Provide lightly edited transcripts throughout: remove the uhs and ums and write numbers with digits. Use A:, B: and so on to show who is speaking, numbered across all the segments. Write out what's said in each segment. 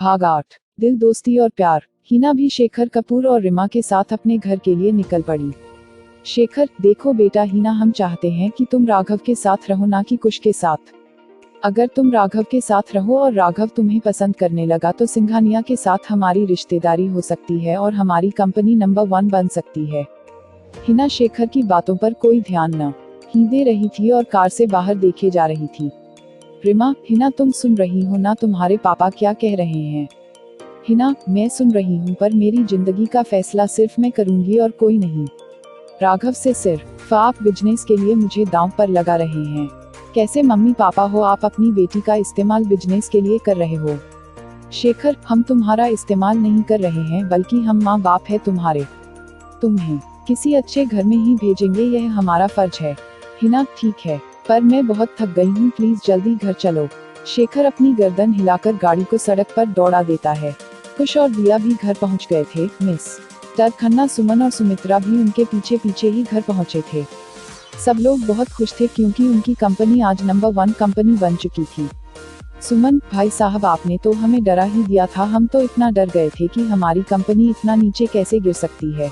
A: भाग 8। दिल, दोस्ती और प्यार। हिना भी शेखर कपूर और रिमा के साथ अपने घर के लिए निकल पड़ी। शेखर, देखो बेटा, हिना हम चाहते हैं कि तुम राघव के साथ रहो, ना कि कुश के साथ। अगर तुम राघव के साथ रहो और राघव तुम्हें पसंद करने लगा तो सिंघानिया के साथ हमारी रिश्तेदारी हो सकती है और हमारी कंपनी नंबर 1 बन सकती है। हिना शेखर की बातों पर कोई ध्यान न ही दे रही थी और कार से बाहर देखे जा रही थी। रिमा, हिना तुम सुन रही हो ना, तुम्हारे पापा क्या कह रहे हैं? हिना, मैं सुन रही हूँ, पर मेरी जिंदगी का फैसला सिर्फ मैं करूंगी और कोई नहीं। राघव से सिर्फ आप बिजनेस के लिए मुझे दांव पर लगा रहे हैं। कैसे मम्मी पापा हो आप? अपनी बेटी का इस्तेमाल बिजनेस के लिए कर रहे हो। शेखर, हम तुम्हारा इस्तेमाल नहीं कर रहे हैं, बल्कि हम माँ बाप है तुम्हारे। तुम्हें किसी अच्छे घर में ही भेजेंगे, यह हमारा फर्ज है। हिना, ठीक है, पर मैं बहुत थक गई हूँ, प्लीज जल्दी घर चलो। शेखर अपनी गर्दन हिलाकर गाड़ी को सड़क पर दौड़ा देता है। कुश और दिया भी घर पहुँच गए थे। मिस्टर खन्ना, सुमन और सुमित्रा भी उनके पीछे पीछे ही घर पहुँचे थे। सब लोग बहुत खुश थे क्योंकि उनकी कंपनी आज नंबर 1 कंपनी बन चुकी थी। सुमन, भाई साहब, आपने तो हमें डरा ही दिया था, हम तो इतना डर गए थे कि हमारी कंपनी इतना नीचे कैसे गिर सकती है,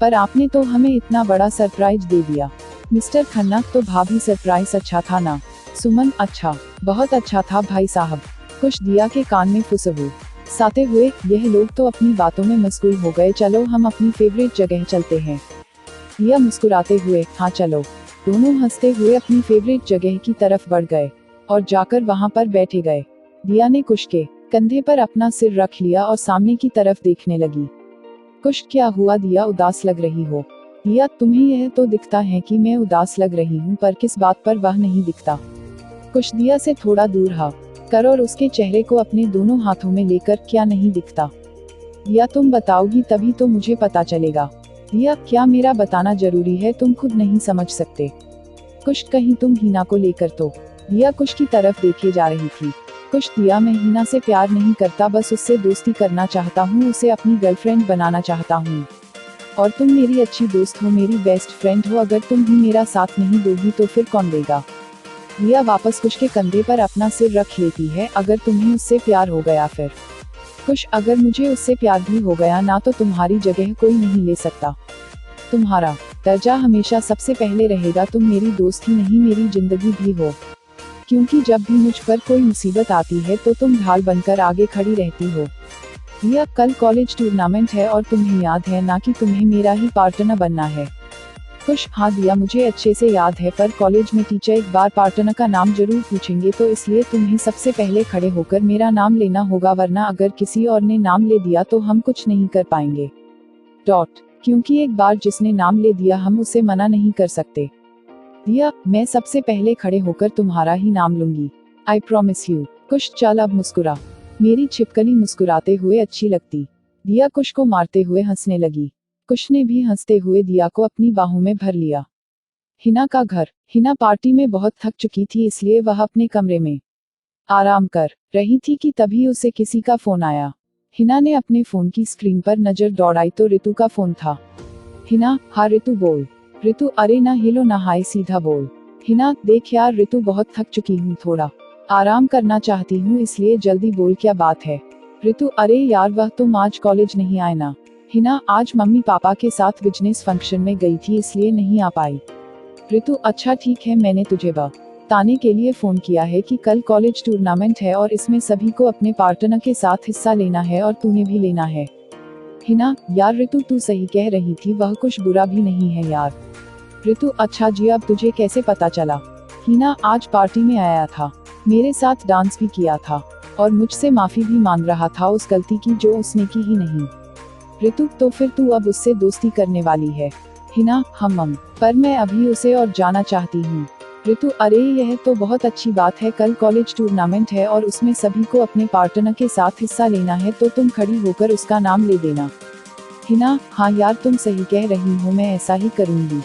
A: पर आपने तो हमें इतना बड़ा सरप्राइज दे दिया। मिस्टर खन्ना, तो भाभी सरप्राइज अच्छा था ना? सुमन, अच्छा, बहुत अच्छा था भाई साहब। कुछ दिया के कान में फुसफू साते हुए, यह लोग तो अपनी बातों में मशगूल हो गए, चलो हम अपनी फेवरेट जगह चलते हैं। दिया मुस्कुराते हुए, हाँ चलो। दोनों हंसते हुए अपनी फेवरेट जगह की तरफ बढ़ गए और जाकर वहां पर बैठे गए। दिया ने कुश के कंधे पर अपना सिर रख लिया और सामने की तरफ देखने लगी। कुश, क्या हुआ दिया, उदास लग रही हो? दिया, तुम्हें यह तो दिखता है कि मैं उदास लग रही हूँ, पर किस बात पर वह नहीं दिखता। कुश दिया से थोड़ा दूर हा कर और उसके चेहरे को अपने दोनों हाथों में लेकर, क्या नहीं दिखता? दिया, तुम बताओगी तभी तो मुझे पता चलेगा। दिया, क्या मेरा बताना जरूरी है, तुम खुद नहीं समझ सकते? कुश, कहीं तुम हिना को लेकर तो? दिया कुश की तरफ देखे जा रही थी। कुश, दिया, मैं हिना से प्यार नहीं करता, बस उससे दोस्ती करना चाहता हूँ, उसे अपनी गर्लफ्रेंड बनाना चाहता हूँ। और तुम मेरी अच्छी दोस्त हो, मेरी बेस्ट फ्रेंड हो, अगर तुम ही मेरा साथ नहीं दोगी तो फिर कौन देगा? दिया वापस कुश के कंधे पर अपना सिर रख लेती है, अगर तुम्हें उससे प्यार हो गया फिर? कुश, अगर मुझे उससे प्यार भी हो गया ना, तो तुम्हारी जगह कोई नहीं ले सकता। तुम्हारा दर्जा हमेशा सबसे पहले रहेगा, तुम मेरी दोस्त ही नहीं, मेरी जिंदगी भी हो। क्योंकि जब भी मुझ पर कोई मुसीबत आती है तो तुम ढाल बनकर आगे खड़ी रहती हो। दिया, कल कॉलेज टूर्नामेंट है और तुम्हें याद है ना कि तुम्हें मेरा ही पार्टनर बनना है? कुश, हाँ दिया, मुझे अच्छे से याद है, पर कॉलेज में टीचर एक बार पार्टनर का नाम जरूर पूछेंगे, तो इसलिए तुम्हें सबसे पहले खड़े होकर मेरा नाम लेना होगा, वरना अगर किसी और ने नाम ले दिया तो हम कुछ नहीं कर पाएंगे। क्योंकि एक बार जिसने नाम ले दिया हम उसे मना नहीं कर सकते। दिया, मैं सबसे पहले खड़े होकर तुम्हारा ही नाम लूंगी, आई प्रॉमिस यू। कुश, चल अब मुस्कुरा, मेरी छिपकली मुस्कुराते हुए अच्छी लगती। दिया कुश को मारते हुए हंसने लगी। कुश ने भी हंसते हुए दिया को अपनी बाहों में भर लिया। हिना का घर। हिना पार्टी में बहुत थक चुकी थी, इसलिए वह अपने कमरे में आराम कर रही थी कि तभी उसे किसी का फोन आया। हिना ने अपने फोन की स्क्रीन पर नजर दौड़ाई तो रितु का फोन था। हिना, हाँ रितु बोल। रितु, अरे ना हेलो ना हाय, सीधा बोल। हिना, देख यार रितु, बहुत थक चुकी हूँ, थोड़ा आराम करना चाहती हूँ, इसलिए जल्दी बोल, क्या बात है? रितु, अरे यार वह तुम आज कॉलेज नहीं आए ना? हिना, आज मम्मी पापा के साथ बिजनेस फंक्शन में गई थी, इसलिए नहीं आ पाई। रितु, अच्छा ठीक है, मैंने तुझे बताने के लिए फोन किया है कि कल कॉलेज टूर्नामेंट है और इसमें सभी को अपने पार्टनर के साथ हिस्सा लेना है और तूने भी लेना है। हिना, यार रितु तू सही कह रही थी, वह कुछ बुरा भी नहीं है यार। रितु, अच्छा जी, अब तुझे कैसे पता चला? हिना, आज पार्टी में आया था, मेरे साथ डांस भी किया था और मुझसे माफी भी मांग रहा था उस गलती की जो उसने की ही नहीं। रितु, तो फिर तू अब उससे दोस्ती करने वाली है? हिना, हम पर मैं अभी उसे और जाना चाहती हूँ। रितु, अरे यह तो बहुत अच्छी बात है, कल कॉलेज टूर्नामेंट है और उसमें सभी को अपने पार्टनर के साथ हिस्सा लेना है, तो तुम खड़ी होकर उसका नाम ले देना। हिना, हाँ यार तुम सही कह रही हो, मैं ऐसा ही करूँगी।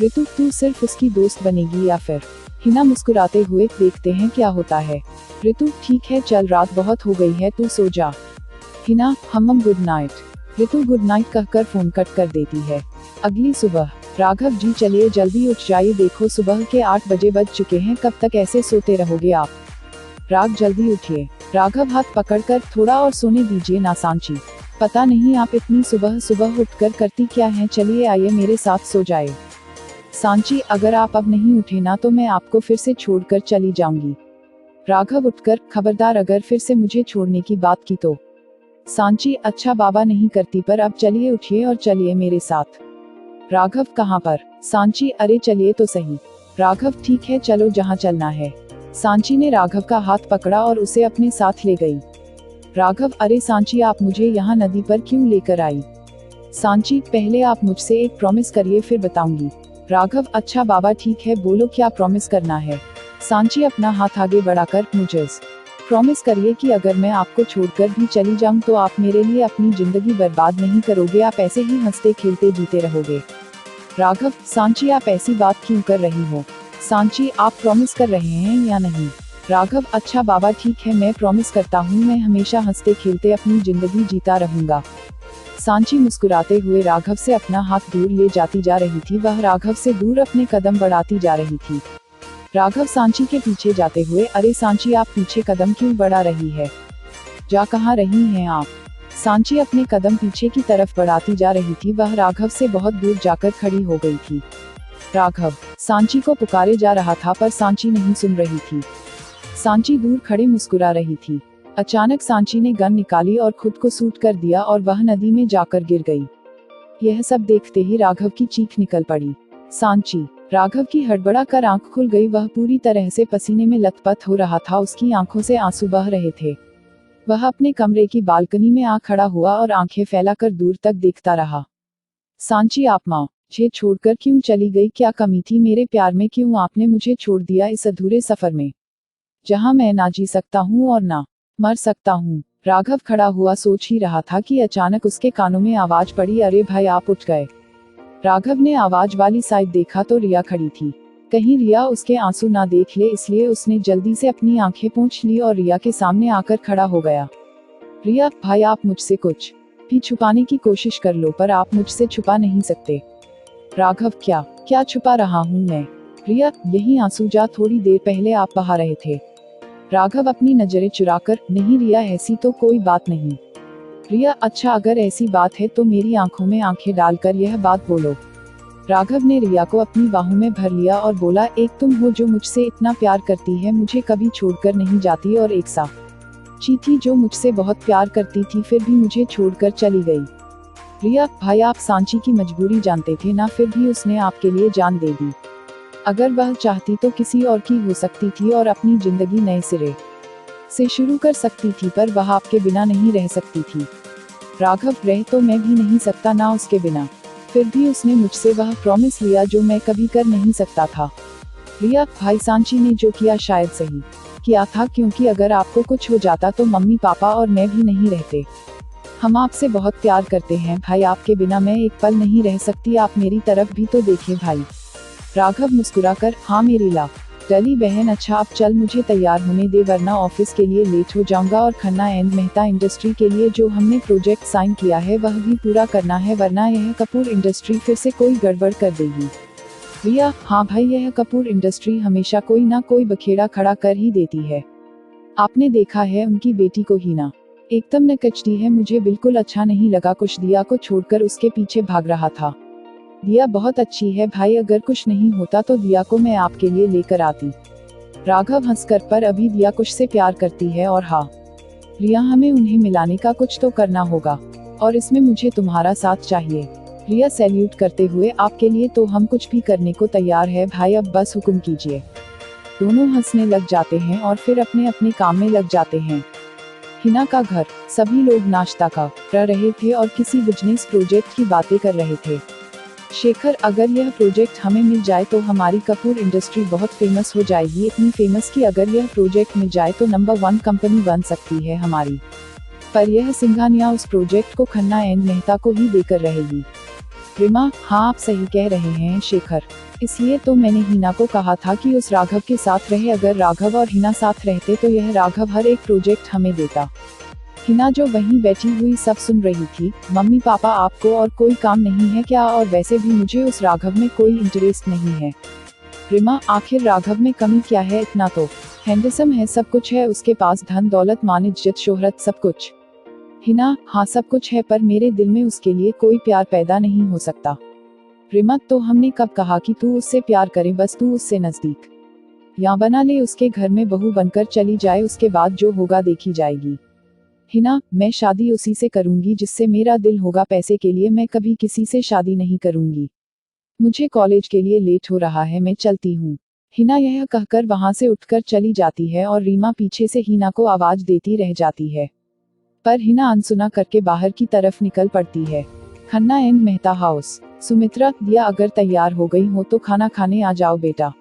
A: रितु, तू सिर्फ उसकी दोस्त बनेगी या फिर? हिना मुस्कुराते हुए, देखते हैं क्या होता है। रितु, ठीक है चल, रात बहुत हो गई है, तू सो जा। हिना, हम good night. Ritu good night कहकर फोन कट कर देती है। अगली सुबह। राघव जी चलिए जल्दी उठ जाइए, देखो सुबह के 8 बजे बज चुके हैं, कब तक ऐसे सोते रहोगे आप? राग, जल्दी उठिए। राघव हाथ पकड़कर, थोड़ा और सोने दीजिए ना सांची। पता नहीं आप इतनी सुबह सुबह उठकर करती क्या हैं, चलिए आइए मेरे साथ सो जाए। सांची, अगर आप अब नहीं उठे ना तो मैं आपको फिर से छोड़कर चली जाऊंगी। राघव उठकर, खबरदार अगर फिर से मुझे छोड़ने की बात की तो। सांची, अच्छा बाबा नहीं करती, पर अब चलिए उठिए और चलिए मेरे साथ। राघव, कहाँ पर? सांची, अरे चलिए तो सही। राघव, ठीक है चलो जहाँ चलना है। सांची ने राघव का हाथ पकड़ा और उसे अपने साथ ले गई। राघव, अरे सांची आप मुझे यहाँ नदी पर क्यों लेकर आई? सांची, पहले आप मुझसे एक प्रॉमिस करिए फिर बताऊंगी। राघव, अच्छा बाबा ठीक है, बोलो क्या प्रॉमिस करना है। सांची अपना हाथ आगे बढ़ाकर, मुझे प्रॉमिस करिए कि अगर मैं आपको छोड़कर भी चली जाऊं तो आप मेरे लिए अपनी जिंदगी बर्बाद नहीं करोगे, आप ऐसे ही हंसते खेलते जीते रहोगे। राघव, सांची आप ऐसी बात क्यों कर रही हो? सांची, आप प्रॉमिस कर रहे हैं या नहीं? राघव, अच्छा बाबा ठीक है, मैं प्रॉमिस करता हूँ, मैं हमेशा हंसते खेलते अपनी जिंदगी जीता रहूंगा। सांची मुस्कुराते हुए राघव से अपना हाथ दूर ले जाती जा रही थी, वह राघव से दूर अपने कदम बढ़ाती जा रही थी। राघव सांची के पीछे जाते हुए, अरे सांची आप पीछे कदम क्यों बढ़ा रही है? जा कहाँ रही हैं आप? सांची अपने कदम पीछे की तरफ बढ़ाती जा रही थी, वह राघव से बहुत दूर जाकर खड़ी हो गई थी। राघव सांची को पुकारे जा रहा था पर सांची नहीं सुन रही थी। सांची दूर खड़े मुस्कुरा रही थी। अचानक सांची ने गन निकाली और खुद को शूट कर दिया और वह नदी में जाकर गिर गई। यह सब देखते ही राघव की चीख निकल पड़ी। सांची, राघव की हड़बड़ा कर आंख खुल गई, वह पूरी तरह से पसीने में लथपथ हो रहा था, उसकी आंखों से आंसू बह रहे थे। वह अपने कमरे की बालकनी में आ खड़ा हुआ और आंखें फैलाकर दूर तक देखता रहा। सांची, आप माँ मुझे छोड़कर क्यों चली गई? क्या कमी थी मेरे प्यार में? क्यों आपने मुझे छोड़ दिया इस अधूरे सफर में, जहाँ मैं ना जी सकता हूँ और ना मर सकता हूँ? राघव खड़ा हुआ सोच ही रहा था कि अचानक उसके कानों में आवाज पड़ी, अरे भाई आप उठ गए। राघव ने आवाज वाली साइड देखा तो रिया खड़ी थी। कहीं रिया उसके आंसू ना देख ले, इसलिए उसने जल्दी से अपनी आंखें पोंछ ली और रिया के सामने आकर खड़ा हो गया। रिया, भाई आप मुझसे कुछ भी छुपाने की कोशिश कर लो पर आप मुझसे छुपा नहीं सकते। राघव, क्या क्या छुपा रहा हूँ मैं? रिया, यही आंसू जा थोड़ी देर पहले आप बहा रहे थे। राघव अपनी नजरें चुराकर, नहीं रिया ऐसी तो कोई बात नहीं। रिया, अच्छा अगर ऐसी बात है तो मेरी आंखों में आंखें डालकर यह बात बोलो। राघव ने रिया को अपनी बाहों में भर लिया और बोला, एक तुम हो जो मुझसे इतना प्यार करती है, मुझे कभी छोड़कर नहीं जाती, और एक सांची थी जो मुझसे बहुत प्यार करती थी फिर भी मुझे छोड़कर चली गई। रिया, भाई आप सांची की मजबूरी जानते थे ना, फिर भी उसने आपके लिए जान दे दी। अगर वह चाहती तो किसी और की हो सकती थी और अपनी जिंदगी नए सिरे से शुरू कर सकती थी, पर वह आपके बिना नहीं रह सकती थी। राघव, रह तो मैं भी नहीं सकता ना उसके बिना, फिर भी उसने मुझसे वह प्रॉमिस लिया जो मैं कभी कर नहीं सकता था। रिया, भाई सांची ने जो किया शायद सही किया था, क्योंकि अगर आपको कुछ हो जाता तो मम्मी पापा और मैं भी नहीं रहते। हम आपसे बहुत प्यार करते हैं भाई, आपके बिना मैं एक पल नहीं रह सकती, आप मेरी तरफ भी तो देखें भाई। राघव मुस्कुराकर, हाँ मेरी डली बहन, अच्छा अब चल मुझे तैयार होने दे वरना ऑफिस के लिए लेट हो जाऊंगा, और खन्ना एंड मेहता इंडस्ट्री के लिए जो हमने प्रोजेक्ट साइन किया है वह भी पूरा करना है, वरना यह कपूर इंडस्ट्री फिर से कोई गड़बड़ कर देगी। रिया, हाँ भाई, यह कपूर इंडस्ट्री हमेशा कोई ना कोई बखेड़ा खड़ा कर ही देती है। आपने देखा है उनकी बेटी को हीना एकदम नकचती है, मुझे बिल्कुल अच्छा नहीं लगा, कुछ दिया को छोड़कर उसके पीछे भाग रहा था। दिया बहुत अच्छी है भाई, अगर कुछ नहीं होता तो दिया को मैं आपके लिए लेकर आती। राघव हंसकर, पर अभी दिया कुछ से प्यार करती है और हाँ रिया, हमें उन्हें मिलाने का कुछ तो करना होगा और इसमें मुझे तुम्हारा साथ चाहिए। रिया सैल्यूट करते हुए, आपके लिए तो हम कुछ भी करने को तैयार है भाई, अब बस हुक्म कीजिए। दोनों हंसने लग जाते हैं और फिर अपने अपने काम में लग जाते हैं। हिना का घर, सभी लोग नाश्ता कर रहे थे और किसी बिजनेस प्रोजेक्ट की बातें कर रहे थे। शेखर, अगर यह प्रोजेक्ट हमें मिल जाए तो हमारी कपूर इंडस्ट्री बहुत फेमस हो जाएगी, इतनी फेमस कि अगर यह प्रोजेक्ट मिल जाए तो नंबर 1 कंपनी बन सकती है हमारी। पर यह सिंघानिया उस प्रोजेक्ट को खन्ना एंड मेहता को ही देकर रहेगी। रिमा, हाँ आप सही कह रहे हैं शेखर, इसलिए तो मैंने हिना को कहा था कि उस राघव के साथ रहे, अगर राघव और हिना साथ रहते तो यह राघव हर एक प्रोजेक्ट हमें देता। हिना जो वहीं बैठी हुई सब सुन रही थी। मम्मी पापा, आपको और कोई काम नहीं है क्या? और वैसे भी मुझे उस राघव में कोई इंटरेस्ट नहीं है। रिमा, आखिर राघव में कमी क्या है, इतना तो हैंडसम है, सब कुछ है उसके पास, धन दौलत मान इज्जत शोहरत सब कुछ। हिना, हाँ सब कुछ है, पर मेरे दिल में उसके लिए कोई प्यार पैदा नहीं हो सकता। रिमा, तो हमने कब कहा कि तू उससे प्यार करे, बस तू उससे नजदीक या बना ले, उसके घर में बहू बनकर चली जाए, उसके बाद जो होगा देखी जाएगी। हिना, मैं शादी उसी से करूंगी जिससे मेरा दिल होगा, पैसे के लिए मैं कभी किसी से शादी नहीं करूंगी। मुझे कॉलेज के लिए लेट हो रहा है, मैं चलती हूँ। हिना यह कहकर वहां से उठकर चली जाती है और रीमा पीछे से हिना को आवाज देती रह जाती है, पर हिना अनसुना करके बाहर की तरफ निकल पड़ती है। Khanna and Mehta house. सुमित्रा, दिया अगर तैयार हो गई हो तो खाना खाने आ जाओ बेटा।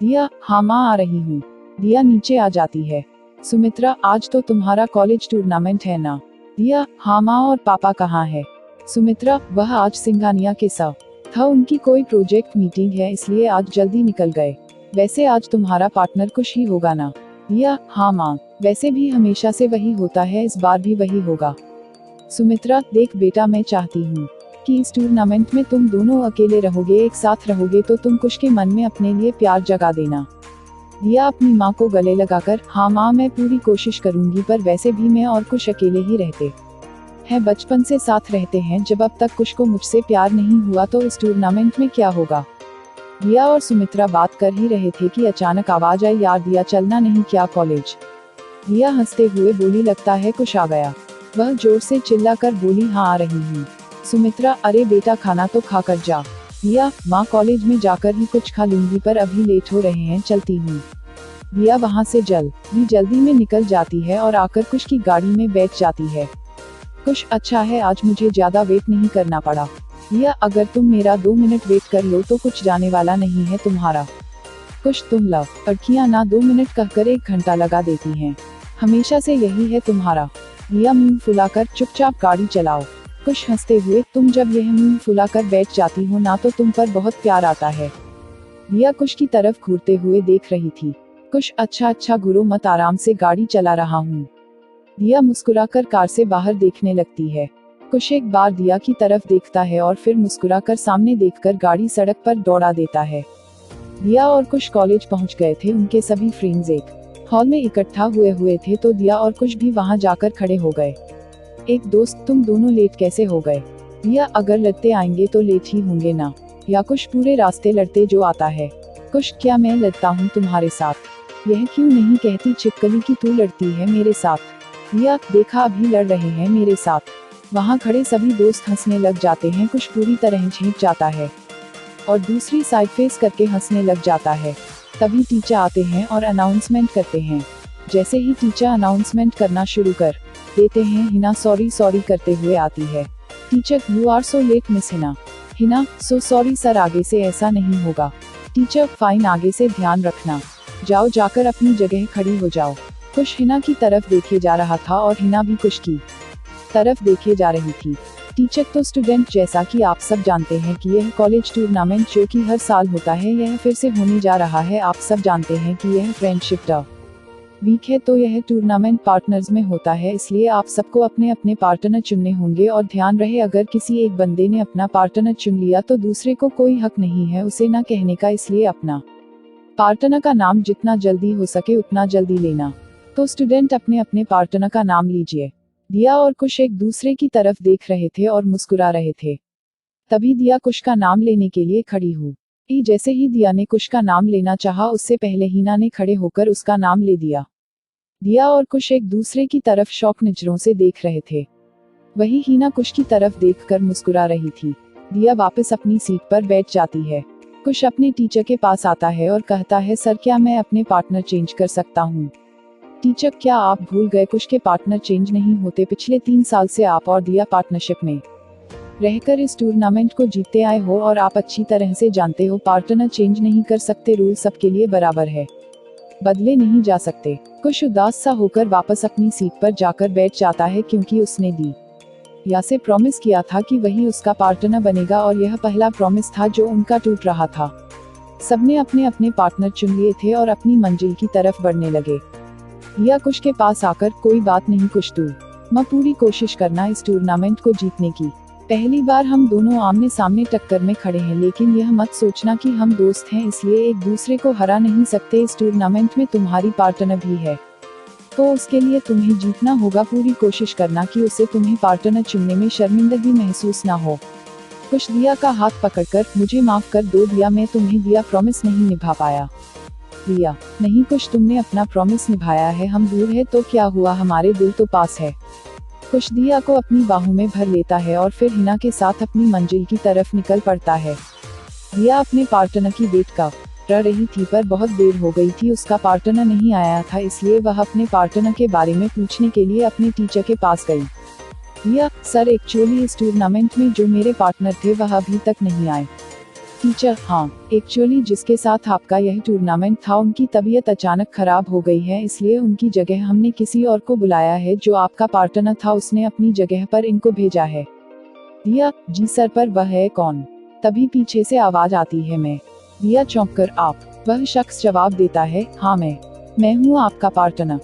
A: दिया, हाँ माँ आ रही हूँ। दिया नीचे आ जाती है। सुमित्रा, आज तो तुम्हारा कॉलेज टूर्नामेंट है ना? दिया, हाँ माँ, और पापा कहाँ है? सुमित्रा, वह आज सिंघानिया के साथ था, उनकी कोई प्रोजेक्ट मीटिंग है इसलिए आज जल्दी निकल गए। वैसे आज तुम्हारा पार्टनर कुछ ही होगा ना? दिया, हाँ माँ, वैसे भी हमेशा से वही होता है, इस बार भी वही होगा। सुमित्रा, देख बेटा, मैं चाहती हूँ कि इस टूर्नामेंट में तुम दोनों अकेले रहोगे, एक साथ रहोगे तो तुम कुश के मन में अपने लिए प्यार जगा देना। दिया अपनी माँ को गले लगाकर, हाँ माँ मैं पूरी कोशिश करूंगी, पर वैसे भी मैं और कुश अकेले ही रहते हैं, बचपन से साथ रहते हैं, जब अब तक कुश को मुझसे प्यार नहीं हुआ तो इस टूर्नामेंट में क्या होगा। दिया और सुमित्रा बात कर ही रहे थे कि अचानक आवाज आई, यार दिया चलना नहीं क्या कॉलेज? दिया हंसते हुए बोली, लगता है कुश आ गया। वह जोर से चिल्लाकर बोली, हाँ आ रही हूँ। सुमित्रा, अरे बेटा खाना तो खा कर जा। दिया, माँ कॉलेज में जाकर ही कुछ खा लूंगी, पर अभी लेट हो रहे हैं, चलती हूँ। दिया वहाँ से जल्दी में निकल जाती है और आकर कुश की गाड़ी में बैठ जाती है। कुश, अच्छा है आज मुझे ज्यादा वेट नहीं करना पड़ा। दिया, अगर तुम मेरा 2 मिनट वेट कर लो तो कुछ जाने वाला नहीं है तुम्हारा। कुश, तुम लड़कियां ना 2 मिनट कहकर 1 घंटा लगा देती हैं, हमेशा से यही है तुम्हारा। दिया मुंह फुलाकर, चुपचाप गाड़ी चलाओ। कुश हंसते हुए, तुम जब यह मुंह फुलाकर बैठ जाती हो ना तो तुम पर बहुत प्यार आता है। दिया कुश की तरफ घूरते हुए देख रही थी। कुश, अच्छा गुरु मत, आराम से गाड़ी चला रहा हूँ। दिया मुस्कुराकर कार से बाहर देखने लगती है। कुश एक बार दिया की तरफ देखता है और फिर मुस्कुराकर सामने देखकर गाड़ी सड़क पर दौड़ा देता है। दिया और कुश कॉलेज पहुंच गए थे, उनके सभी फ्रेंड्स एक हॉल में इकट्ठा हुए थे तो दिया और कुश भी वहां जाकर खड़े हो गए। एक दोस्त, तुम दोनों लेट कैसे हो गए? दिया, अगर लड़ते आएंगे तो लेट ही होंगे ना। या कुश, पूरे रास्ते लड़ते जो आता है। कुश, क्या मैं लड़ता हूँ तुम्हारे साथ? यह क्यों नहीं कहती छिपकली कि तू लड़ती है मेरे साथ? दिया, देखा अभी लड़ रहे हैं मेरे साथ। वहाँ खड़े सभी दोस्त हंसने लग जाते हैं, कुश पूरी तरह झेंप जाता है और दूसरी साइड फेस करके हंसने लग जाता है। तभी टीचर आते हैं और अनाउंसमेंट करते हैं। जैसे ही टीचर अनाउंसमेंट करना शुरू कर देते हैं, हिना सॉरी करते हुए आती है। Teacher, you are so late miss Hina. Hina, so sorry sir, आगे से ऐसा नहीं होगा। टीचर, फाइन, आगे से ध्यान रखना। जाओ जाकर अपनी जगह खड़ी हो जाओ। कुश हिना की तरफ देखे जा रहा था और हिना भी कुश की तरफ देखे जा रही थी। टीचर, तो स्टूडेंट, जैसा कि आप सब जानते हैं कि यह कॉलेज टूर्नामेंट जो कि हर साल होता है यह फिर से होने जा रहा है। आप सब जानते हैं कि यह फ्रेंडशिप वीक है, तो यह टूर्नामेंट पार्टनर्स में होता है, इसलिए आप सबको अपने अपने पार्टनर चुनने होंगे। और ध्यान रहे, अगर किसी एक बंदे ने अपना पार्टनर चुन लिया तो दूसरे को कोई हक नहीं है उसे ना कहने का, इसलिए अपना पार्टनर का नाम जितना जल्दी हो सके उतना जल्दी लेना। तो स्टूडेंट अपने अपने पार्टनर का नाम लीजिए। दिया और कुश एक दूसरे की तरफ देख रहे थे और मुस्कुरा रहे थे। तभी दिया कुश का नाम लेने के लिए खड़ी हुई। जैसे ही दिया ने कुश का नाम लेना चाहा, उससे पहले हिना ने खड़े होकर उसका नाम ले दिया। दिया और कुश एक दूसरे की तरफ शौक नजरों से देख रहे थे। वही हिना कुश की तरफ देखकर मुस्कुरा रही थी। दिया वापस अपनी सीट पर बैठ जाती है। कुश अपने टीचर के पास आता है और कहता है, सर क्या मैं अपने पार्टनर चेंज कर सकता हूँ? टीचर, क्या आप भूल गए कुश के पार्टनर चेंज नहीं होते? पिछले 3 साल से आप और दिया पार्टनरशिप में रहकर इस टूर्नामेंट को जीतते आए हो और आप अच्छी तरह से जानते हो पार्टनर चेंज नहीं कर सकते, रूल सबके लिए बराबर है, बदले नहीं जा सकते। कुश उदास सा होकर वापस अपनी सीट पर जाकर बैठ जाता है, क्योंकि उसने दिया से प्रॉमिस किया था कि वही उसका पार्टनर बनेगा और यह पहला प्रॉमिस था जो उनका टूट रहा था। सबने अपने अपने पार्टनर चुन लिए थे और अपनी मंजिल की तरफ बढ़ने लगे। दिया कुश के पास आकर, कोई बात नहीं कुश, तू मैं पूरी कोशिश करना इस टूर्नामेंट को जीतने की। पहली बार हम दोनों आमने सामने टक्कर में खड़े हैं, लेकिन यह मत सोचना कि हम दोस्त हैं इसलिए एक दूसरे को हरा नहीं सकते। इस टूर्नामेंट में तुम्हारी पार्टनर भी है, तो उसके लिए तुम्हें जीतना होगा। पूरी कोशिश करना कि उसे तुम्हें पार्टनर चुनने में शर्मिंदगी महसूस ना हो। कुश दिया का हाथ पकड़कर, मुझे माफ कर दो दिया, मैं तुम्हें दिया प्रॉमिस नहीं निभा पाया। दिया, नहीं कुश, तुमने अपना प्रॉमिस निभाया है। हम दूर है तो क्या हुआ, हमारे दिल तो पास है। कुश दिया को अपनी बाहों में भर लेता है और फिर हिना के साथ अपनी मंजिल की तरफ निकल पड़ता है। दिया अपने पार्टनर की वेट कर रही थी, पर बहुत देर हो गई थी, उसका पार्टनर नहीं आया था, इसलिए वह अपने पार्टनर के बारे में पूछने के लिए अपने टीचर के पास गई। दिया, सर एक्चुअली इस टूर्नामेंट में जो मेरे पार्टनर थे वह अभी तक नहीं आए। टीचर, हाँ, एक्चुअली जिसके साथ आपका यह टूर्नामेंट था उनकी तबीयत अचानक खराब हो गई है, इसलिए उनकी जगह हमने किसी और को बुलाया है। जो आपका पार्टनर था उसने अपनी जगह पर इनको भेजा है। दिया, जी सर, पर वह है कौन? तभी पीछे से आवाज आती है, मैं। दिया चौंक कर, आप? वह शख्स जवाब देता है, हाँ मैं हूँ आपका पार्टनर।